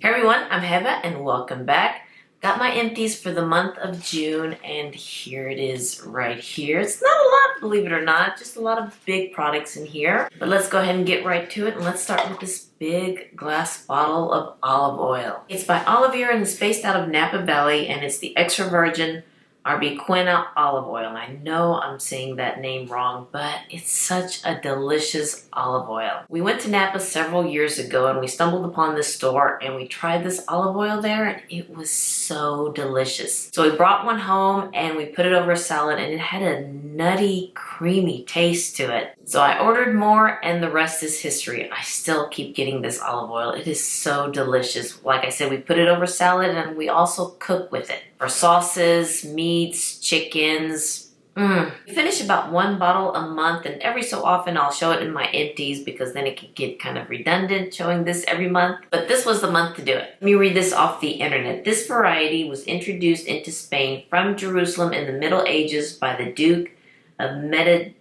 Hey everyone, I'm Heba and welcome back. Got my empties for the month of June and here it is right here. It's not a lot, believe it or not, just a lot of big products in here. But let's go ahead and get right to it and let's start with this big glass bottle of olive oil. It's by Olive and it's based out of Napa Valley and it's the extra virgin RBquina olive oil. And I know I'm saying that name wrong, but it's such a delicious olive oil. We went to Napa several years ago and we stumbled upon this store and we tried this olive oil there and it was so delicious. So we brought one home and we put it over a salad and it had a nutty, creamy taste to it. So I ordered more and the rest is history. I still keep getting this olive oil. It is so delicious. Like I said, we put it over salad and we also cook with it. For sauces, meats, chickens. We finish about one bottle a month and every so often I'll show it in my empties because then it can get kind of redundant showing this every month. But this was the month to do it. Let me read this off the internet. This variety was introduced into Spain from Jerusalem in the Middle Ages by the Duke of Medina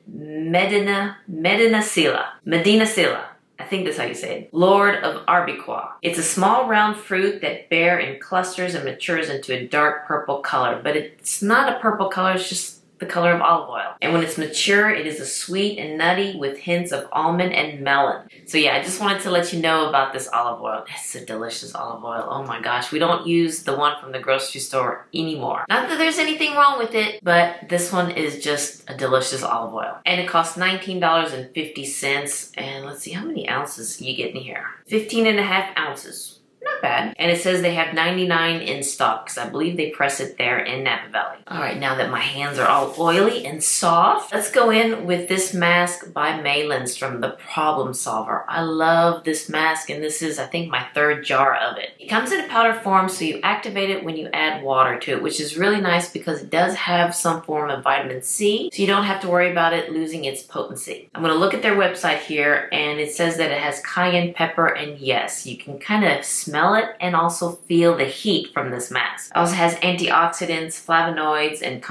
Silla. I think that's how you say it. Lord of RBquina. It's a small round fruit that bear in clusters and matures into a dark purple color. But it's not a purple color, it's just the color of olive oil. And when it's mature, it is a sweet and nutty with hints of almond and melon. So yeah, I just wanted to let you know about this olive oil. It's a delicious olive oil. Oh my gosh, we don't use the one from the grocery store anymore. Not that there's anything wrong with it, but this one is just a delicious olive oil. And it costs $19.50. And let's see, how many ounces you get in here? 15.5 ounces. Not bad. And it says they have 99 in stock because I believe they press it there in Napa Valley. All right, now that my hands are all oily and soft, let's go in with this mask by Maylands from the Problem Solver. I love this mask and this is, I think, my third jar of it. It comes in a powder form, so you activate it when you add water to it, which is really nice because it does have some form of vitamin C, so you don't have to worry about it losing its potency. I'm going to look at their website here and it says that it has cayenne pepper, and yes, you can kind of smell it and also feel the heat from this mask. It also has antioxidants, flavonoids, and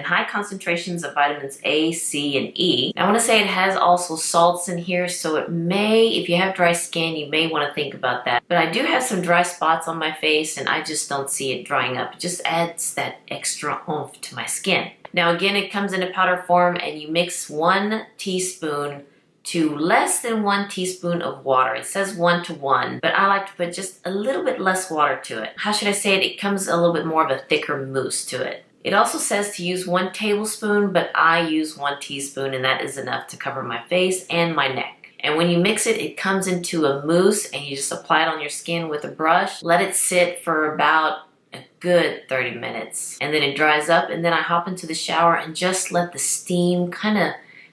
high concentrations of vitamins A, C, and E. I want to say it has also salts in here, so it may, if you have dry skin, you may want to think about that. But I do have some dry spots on my face and I just don't see it drying up. It just adds that extra oomph to my skin. Now again, it comes in a powder form and you mix 1 teaspoon to less than 1 teaspoon of water. It says 1 to 1, but I like to put just a little bit less water to it. How should I say it? It comes a little bit more of a thicker mousse to it. It also says to use 1 tablespoon, but I use 1 teaspoon and that is enough to cover my face and my neck. And when you mix it, it comes into a mousse and you just apply it on your skin with a brush. Let it sit for about a good 30 minutes. And then it dries up and then I hop into the shower and just let the steam kind of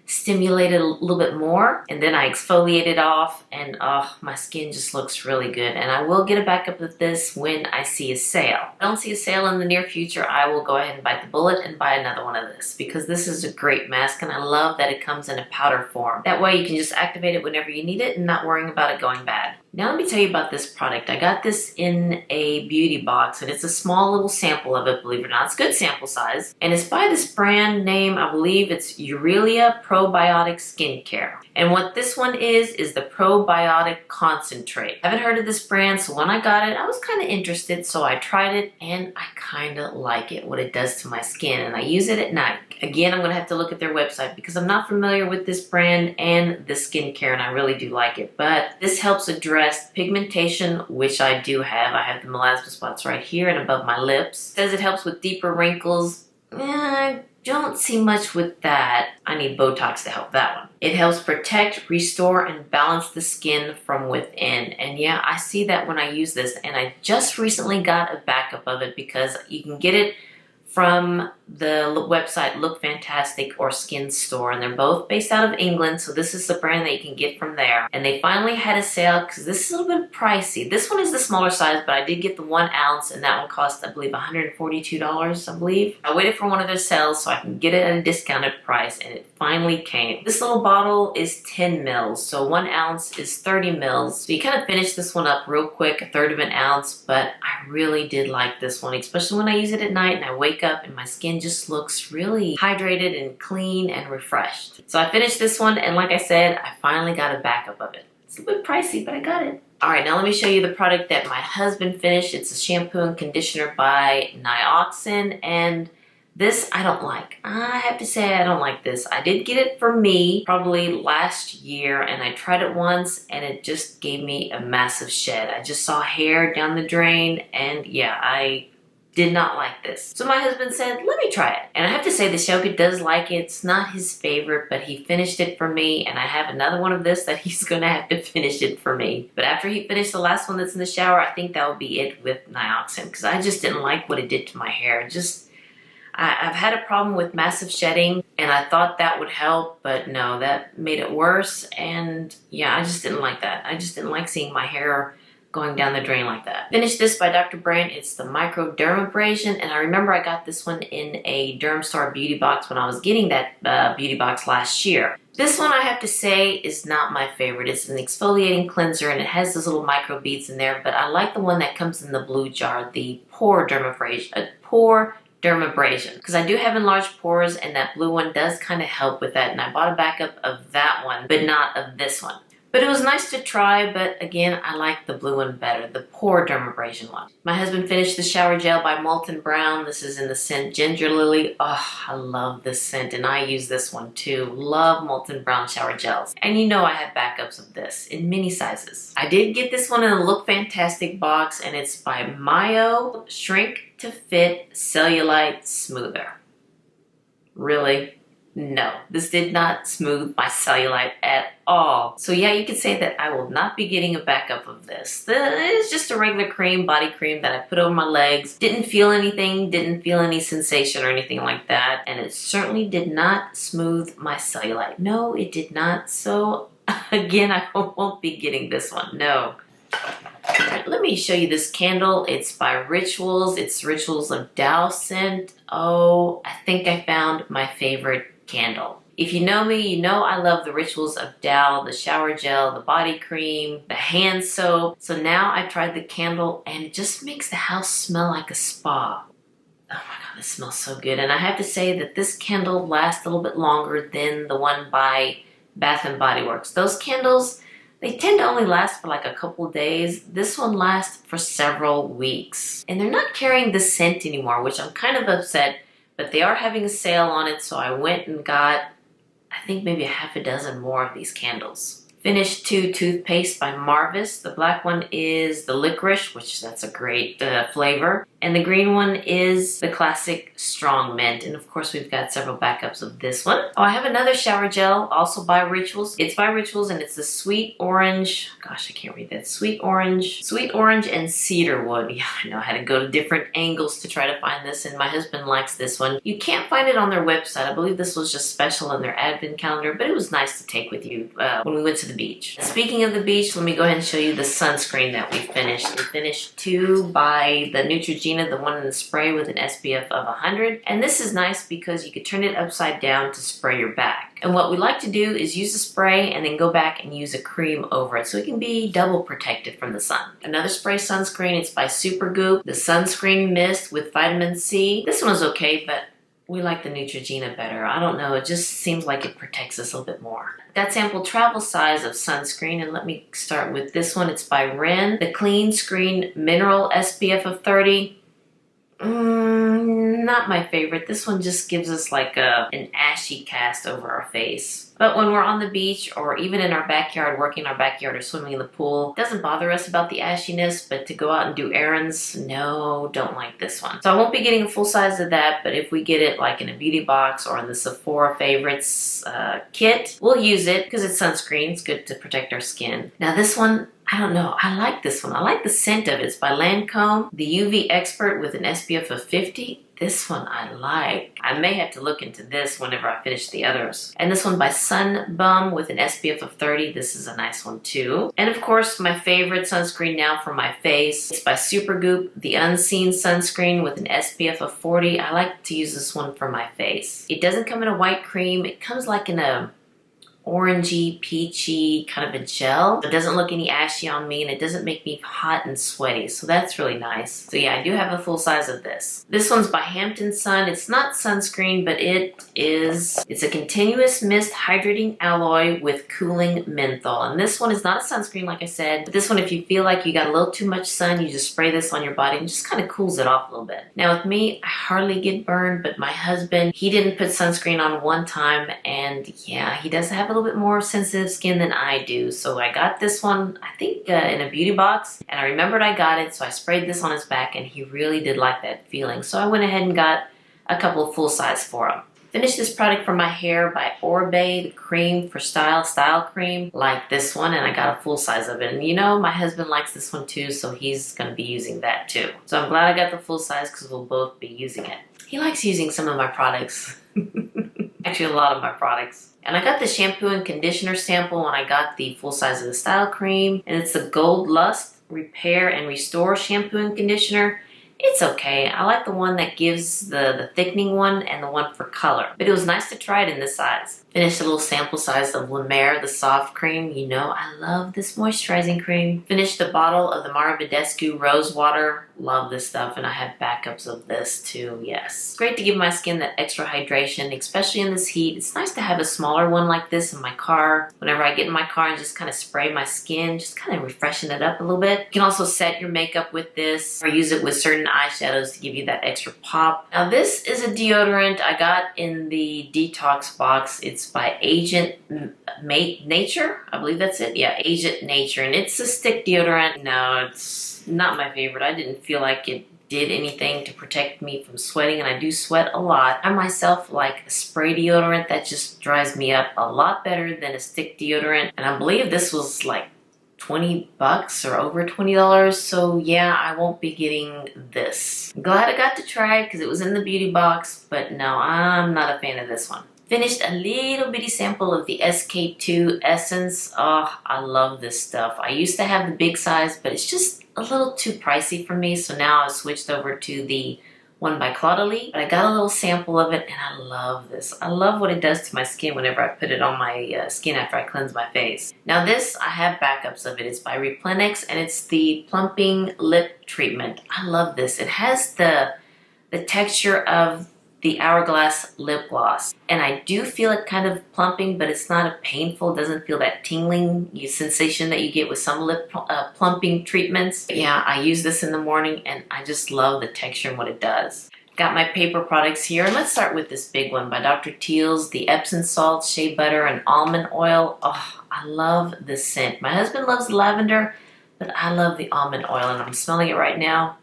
stimulate it a little bit more, and then I exfoliate it off and my skin just looks really good. And I will get a backup of this when I see a sale. If I don't see a sale in the near future, I will go ahead and bite the bullet and buy another one of this because this is a great mask and I love that it comes in a powder form. That way you can just activate it whenever you need it and not worrying about it going bad. Now let me tell you about this product. I got this in a beauty box and it's a small little sample of it, believe it or not. It's good sample size. And it's by this brand name, I believe it's Oribe Probiotic Skincare. And what this one is the Probiotic Concentrate. I haven't heard of this brand, so when I got it, I was kind of interested, so I tried it and I kind of like it, what it does to my skin, and I use it at night. Again, I'm going to have to look at their website because I'm not familiar with this brand and the skincare, and I really do like it. But this helps address pigmentation, which I do have. I have the melasma spots right here and above my lips. It says it helps with deeper wrinkles. I don't see much with that. I need Botox to help that one. It helps protect, restore, and balance the skin from within. And yeah, I see that when I use this. And I just recently got a backup of it because you can get it from the website Look Fantastic or Skin Store, and they're both based out of England, so this is the brand that you can get from there. And they finally had a sale because this is a little bit pricey. This one is the smaller size, but I did get the 1 ounce and that one cost, I believe, $142, I believe. I waited for one of their sales so I can get it at a discounted price, and it finally came. This little bottle is 10 mils, so 1 ounce is 30 mils. So you kind of finish this one up real quick, 1/3 of an ounce, but I really did like this one, especially when I use it at night and I wake up and my skin just looks really hydrated and clean and refreshed. So I finished this one, and like I said, I finally got a backup of it. It's a bit pricey, but I got it. Alright, now let me show you the product that my husband finished. It's a shampoo and conditioner by Nioxin, and this I don't like. I have to say I don't like this. I did get it for me probably last year, and I tried it once and it just gave me a massive shed. I just saw hair down the drain, and yeah, I did not like this. So my husband said, let me try it. And I have to say the Shoka does like it. It's not his favorite, but he finished it for me, and I have another one of this that he's gonna have to finish it for me. But after he finished the last one that's in the shower, I think that will be it with Nioxin, because I just didn't like what it did to my hair. I've had a problem with massive shedding, and I thought that would help, but no, that made it worse. And yeah, I just didn't like that. I just didn't like seeing my hair going down the drain like that. Finished this by Dr. Brandt. It's the Microdermabrasion, and I remember I got this one in a Dermstar beauty box when I was getting that beauty box last year. This one, I have to say, is not my favorite. It's an exfoliating cleanser, and it has those little micro beads in there, but I like the one that comes in the blue jar, the Pore Dermabrasion, because I do have enlarged pores, and that blue one does kind of help with that, and I bought a backup of that one, but not of this one. But it was nice to try, but again, I like the blue one better, the Pore Dermabrasion one. My husband finished the shower gel by Molton Brown. This is in the scent Gingerlily. Oh, I love this scent, and I use this one too. Love Molton Brown shower gels. And you know I have backups of this in many sizes. I did get this one in a Look Fantastic box, and it's by Mayo Shrink to Fit Cellulite Smoother. Really? No, this did not smooth my cellulite at all. So yeah, you could say that I will not be getting a backup of this. It's just a regular cream, body cream that I put over my legs. Didn't feel anything, didn't feel any sensation or anything like that. And it certainly did not smooth my cellulite. No, it did not. So again, I won't be getting this one, no. Alright, let me show you this candle. It's by Rituals. It's Rituals of Dow scent. Oh, I think I found my favorite candle. If you know me, you know I love the Rituals of Dow, the shower gel, the body cream, the hand soap. So now I tried the candle, and it just makes the house smell like a spa. Oh my god, this smells so good. And I have to say that this candle lasts a little bit longer than the one by Bath and Body Works. Those candles, they tend to only last for like a couple of days. This one lasts for several weeks. And they're not carrying the scent anymore, which I'm kind of upset, but they are having a sale on it, so I went and got, I think maybe a half a dozen more of these candles. Finished 2 toothpaste by Marvis. The black one is the licorice, which that's a great flavor. And the green one is the classic strong mint. And of course, we've got several backups of this one. Oh, I have another shower gel, also by Rituals. It's by Rituals, and it's the sweet orange. Gosh, I can't read that. Sweet orange and cedar wood. Yeah, I know I had to go to different angles to try to find this, and my husband likes this one. You can't find it on their website. I believe this was just special in their advent calendar, but it was nice to take with you when we went to the beach. Speaking of the beach, let me go ahead and show you the sunscreen that we finished. We finished 2 by the Neutrogena, the one in the spray with an SPF of 100. And this is nice because you could turn it upside down to spray your back. And what we like to do is use the spray and then go back and use a cream over it so it can be double protected from the sun. Another spray sunscreen, it's by Supergoop, the Sunscreen Mist with vitamin C. This one was okay, but we like the Neutrogena better. I don't know, it just seems like it protects us a little bit more. Got sample travel size of sunscreen, and let me start with this one. It's by Ren, the Clean Screen Mineral SPF of 30. Not my favorite. This one just gives us like an ashy cast over our face. But when we're on the beach or even in our backyard, working in our backyard or swimming in the pool, it doesn't bother us about the ashiness, but to go out and do errands, no, don't like this one. So I won't be getting a full size of that, but if we get it like in a beauty box or in the Sephora Favorites kit, we'll use it because it's sunscreen. It's good to protect our skin. Now this one, I don't know. I like this one. I like the scent of it. It's by Lancome, the UV Expert with an SPF of 50. This one I like. I may have to look into this whenever I finish the others. And this one by Sunbum with an SPF of 30. This is a nice one too. And of course, my favorite sunscreen now for my face. It's by Supergoop, the Unseen sunscreen with an SPF of 40. I like to use this one for my face. It doesn't come in a white cream. It comes like in a orangey, peachy kind of a gel. It doesn't look any ashy on me and it doesn't make me hot and sweaty, so that's really nice. So yeah, I do have a full size of this. This one's by Hampton Sun. It's not sunscreen, but it's a continuous mist hydrating alloy with cooling menthol. And this one is not a sunscreen, like I said, but this one, if you feel like you got a little too much sun, you just spray this on your body and it just kind of cools it off a little bit. Now with me, I hardly get burned, but my husband, he didn't put sunscreen on one time, and yeah, he does have a little bit more sensitive skin than I do. So I got this one, I think in a beauty box, and I remembered I got it, so I sprayed this on his back and he really did like that feeling. So I went ahead and got a couple of full size for him. Finished this product for my hair by Oribe, the cream for style cream, like this one, and I got a full size of it. And you know, my husband likes this one too, so he's gonna be using that too. So I'm glad I got the full size because we'll both be using it. He likes using some of my products. Actually, a lot of my products. And I got the shampoo and conditioner sample when I got the full size of the style cream, and it's the Gold Lust Repair and Restore shampoo and conditioner. It's okay. I like the one that gives the thickening one and the one for color. But it was nice to try it in this size. Finished a little sample size of Mer Soft Cream. You know I love this moisturizing cream. Finished the bottle of the Bedesqu Rose Water. Love this stuff, and I have backups of this too, yes. It's great to give my skin that extra hydration, especially in this heat. It's nice to have a smaller one like this in my car. Whenever I get in my car and just kind of spray my skin, just kind of refreshing it up a little bit. You can also set your makeup with this or use it with certain eyeshadows to give you that extra pop. Now this is a deodorant I got in the detox box. It's by Agent Nature, I believe that's it. Yeah, Agent Nature, and it's a stick deodorant. No, it's not my favorite. I didn't feel like it did anything to protect me from sweating, and I do sweat a lot. I myself like a spray deodorant that just dries me up a lot better than a stick deodorant, and I believe this was like 20 bucks or over $20, so yeah, I won't be getting this. I'm glad I got to try it because it was in the beauty box, but no, I'm not a fan of this one. Finished a little bitty sample of the SK2 Essence. Oh, I love this stuff. I used to have the big size, but it's just a little too pricey for me, so now I've switched over to the one by Claudely. But I got a little sample of it, and I love this. I love what it does to my skin whenever I put it on my skin after I cleanse my face. Now this, I have backups of it. It's by Replenix, and it's the Plumping Lip Treatment. I love this. It has the texture of the Hourglass lip gloss, and I do feel it kind of plumping, but it's not a painful, doesn't feel that tingling sensation that you get with some lip plumping treatments. But yeah, I use this in the morning and I just love the texture and what it does. Got my paper products here, and let's start with this big one by Dr. Teals, the Epsom salt, shea butter, and almond oil. Oh, I love this scent. My husband loves the lavender, but I love the almond oil, and I'm smelling it right now.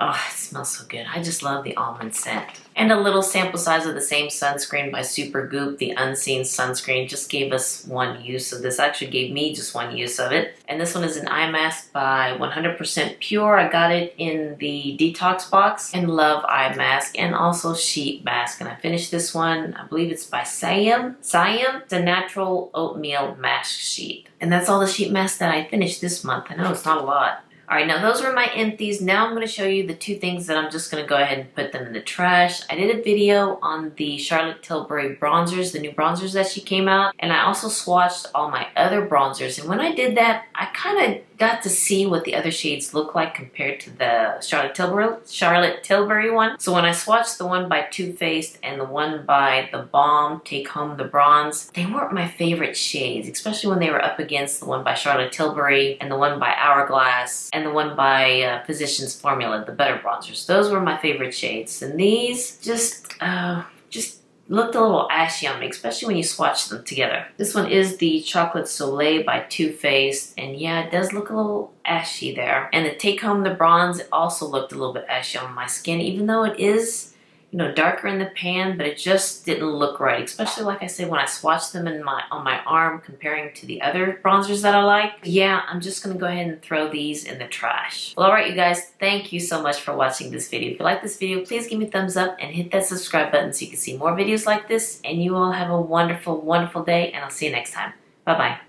Oh, it smells so good. I just love the almond scent. And a little sample size of the same sunscreen by Supergoop, the Unseen sunscreen. Just gave us one use of this. Actually gave me just one use of it. And this one is an eye mask by 100% Pure. I got it in the detox box, and love eye mask and also sheet mask. And I finished this one, I believe it's by Siam. It's a natural oatmeal mask sheet. And that's all the sheet masks that I finished this month. I know it's not a lot. Alright, now those were my empties. Now I'm going to show you the two things that I'm just going to go ahead and put them in the trash. I did a video on the Charlotte Tilbury bronzers, the new bronzers that she came out, and I also swatched all my other bronzers. And when I did that, I kind of got to see what the other shades look like compared to the Charlotte Tilbury one. So when I swatched the one by Too Faced and the one by theBalm, Take Home the Bronze, they weren't my favorite shades, especially when they were up against the one by Charlotte Tilbury and the one by Hourglass and the one by Physicians Formula, the better bronzers. Those were my favorite shades. And these just looked a little ashy on me, especially when you swatch them together. This one is the Chocolate Soleil by Too Faced, and yeah, it does look a little ashy there. And the Take Home the Bronze, it also looked a little bit ashy on my skin, even though it is, you know, darker in the pan, but it just didn't look right, especially like I said, when I swatched them on my arm comparing to the other bronzers that I like. Yeah, I'm just gonna go ahead and throw these in the trash. Well, alright you guys, thank you so much for watching this video. If you like this video, please give me a thumbs up and hit that subscribe button so you can see more videos like this, and you all have a wonderful, wonderful day, and I'll see you next time. Bye-bye.